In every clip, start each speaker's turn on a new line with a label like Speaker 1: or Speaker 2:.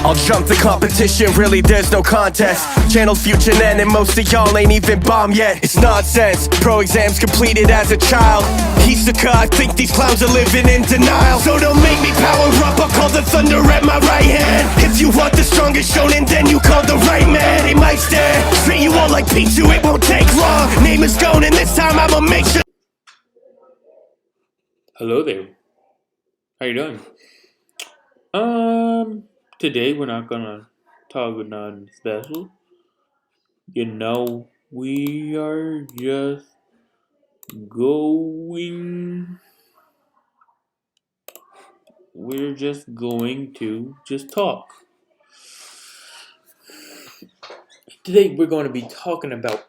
Speaker 1: I'll jump the competition, really there's no contest. Channel future then, and most of y'all ain't even bombed yet. It's nonsense, pro exams completed as a child. Hisoka, I think these clowns are living in denial. So don't make me power up, I'll call the thunder at my right hand. If you want the strongest shonen, then you call the right man. They might stare, treat you all like Pichu, it won't take long. Name is gone, and this time I'ma make sure.
Speaker 2: Hello there. How you doing? Today we're not gonna talk about nothing special. We are just going. We're just going to just talk. Today we're going to be talking about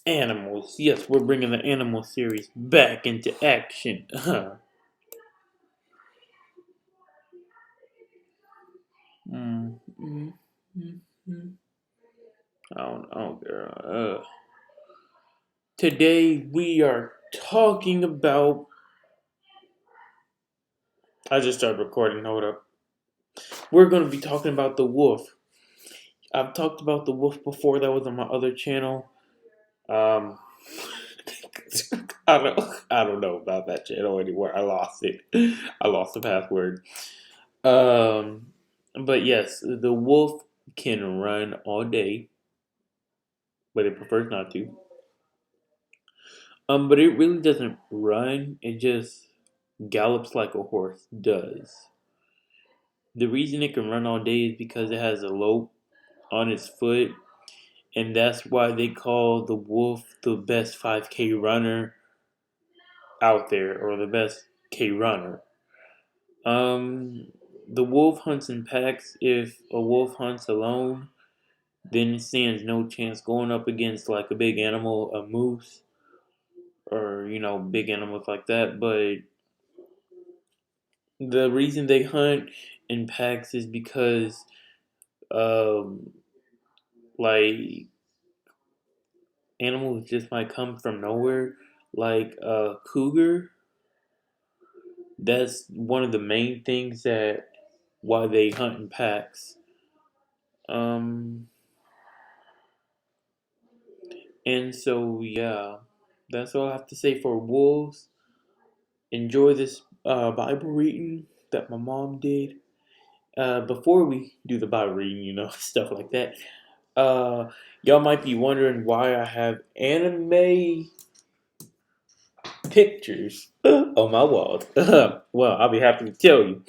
Speaker 2: animals. Yes, we're bringing the animal series back into action. Mm, mm, mm, mm. I don't care. Today we are talking about. I just started recording. Hold up. We're going to be talking about the wolf. I've talked about the wolf before. That was on my other channel. Um, I don't know about that channel anymore. I lost it. I lost the password. Um, but yes, the wolf can run all day, but it prefers not to. But it really doesn't run. It just gallops like a horse does. The reason it can run all day is because it has a lope on its foot, and that's why they call the wolf the best 5K runner out there, or the best K runner. The wolf hunts in packs. If a wolf hunts alone, then it stands no chance going up against like a big animal, a moose, or big animals like that. But the reason they hunt in packs is because, um, like animals just might come from nowhere, like a cougar. That's one of the main things that why they hunt in packs. Um, and so yeah, that's all I have to say for wolves. Enjoy this Bible reading that my mom did. Before we do the Bible reading, stuff like that. Y'all might be wondering why I have anime pictures on my walls. Well, I'll be happy to tell you.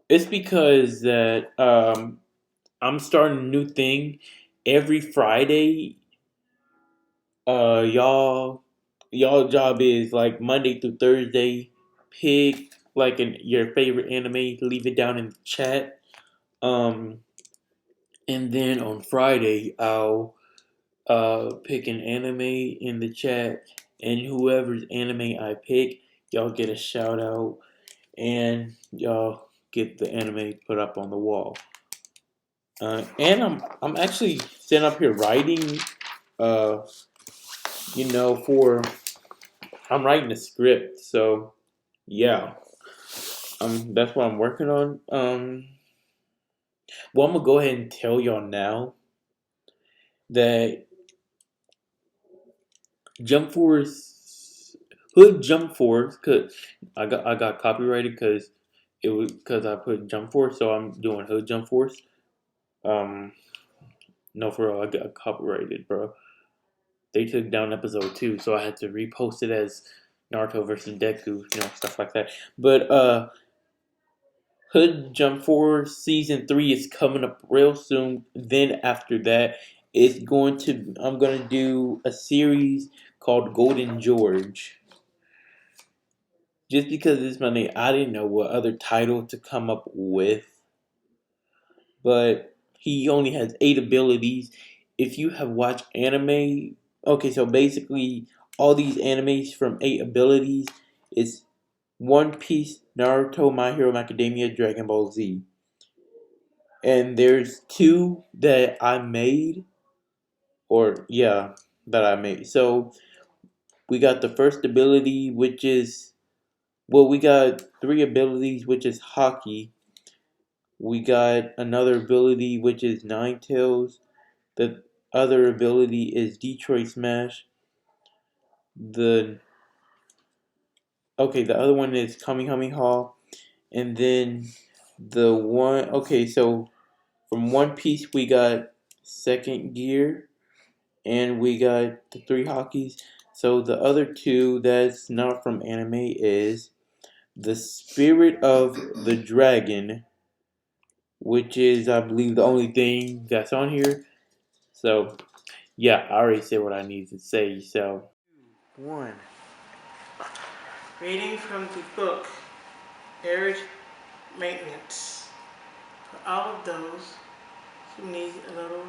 Speaker 2: It's because that I'm starting a new thing every Friday. Y'all job is like Monday through Thursday. Pick like your favorite anime. Leave it down in the chat. Um, and then on Friday I'll pick an anime in the chat, and whoever's anime I pick, y'all get a shout out, and y'all get the anime put up on the wall. And I'm actually sitting up here writing, uh, for I'm writing a script, so yeah, that's what I'm working on. Well, I'm gonna go ahead and tell y'all now that Jump Force, Hood Jump Force, cause I got copyrighted because I put Jump Force, so I'm doing Hood Jump Force. Um, no, for real, I got copyrighted, bro. They took down episode 2, so I had to repost it as Naruto versus Deku, stuff like that. But Hood Jump Force season 3 is coming up real soon. Then after that, I'm gonna do a series called Golden George. Just because it's my name, I didn't know what other title to come up with. But he only has 8 abilities. If you have watched anime, okay, so basically all these animes from 8 abilities is One Piece, Naruto, My Hero Academia, Dragon Ball Z. And there's 2 that I made, that I made. So we got the first ability, which is, we got 3 abilities, which is hockey. We got another ability which is Ninetales. The other ability is Detroit Smash. The other one is Kamehameha. And then so from One Piece we got Second Gear and we got the three hockeys. So the other two that's not from anime is the Spirit of the Dragon, which is I believe the only thing that's on here. So yeah, I already said what I need to say. So 1.
Speaker 3: Reading from the book Marriage Maintenance for all of those who need a little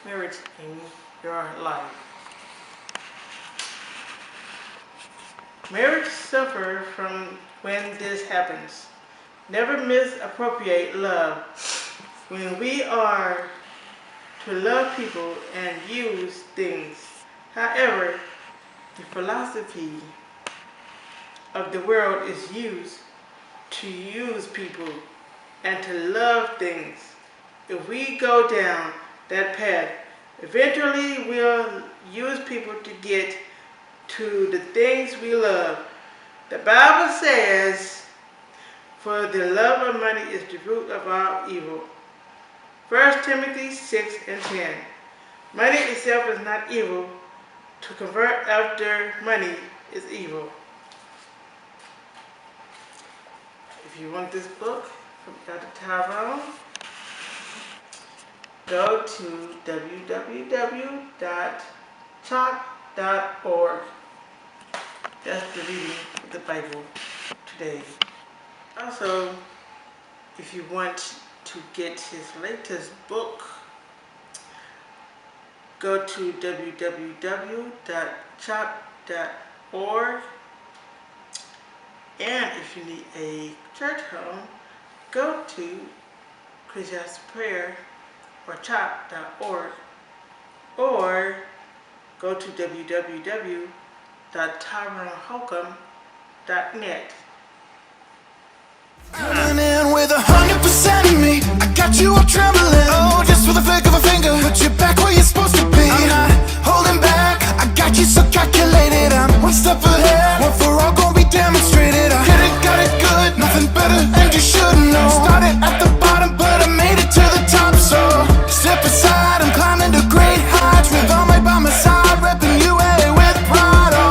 Speaker 3: marriage in your life. Marriage suffers from when this happens. Never misappropriate love. When we are to love people and use things. However, the philosophy of the world is used to use people and to love things. If we go down that path, eventually we'll use people to get to the things we love. The Bible says, for the love of money is the root of all evil. 1 Timothy 6 and 10. Money itself is not evil. To convert after money is evil. If you want this book from Dr. Tyrone, go to www.chalk.org. That's the reading of the Bible today. Also, if you want to get his latest book, go to www.chop.org. And if you need a church home, go to Christian's Prayer or chop.org, or go to www.tyroneholcomb.net.
Speaker 1: Coming in with 100% of me. I got you all trembling. Oh, just with a flick of a finger. Put your back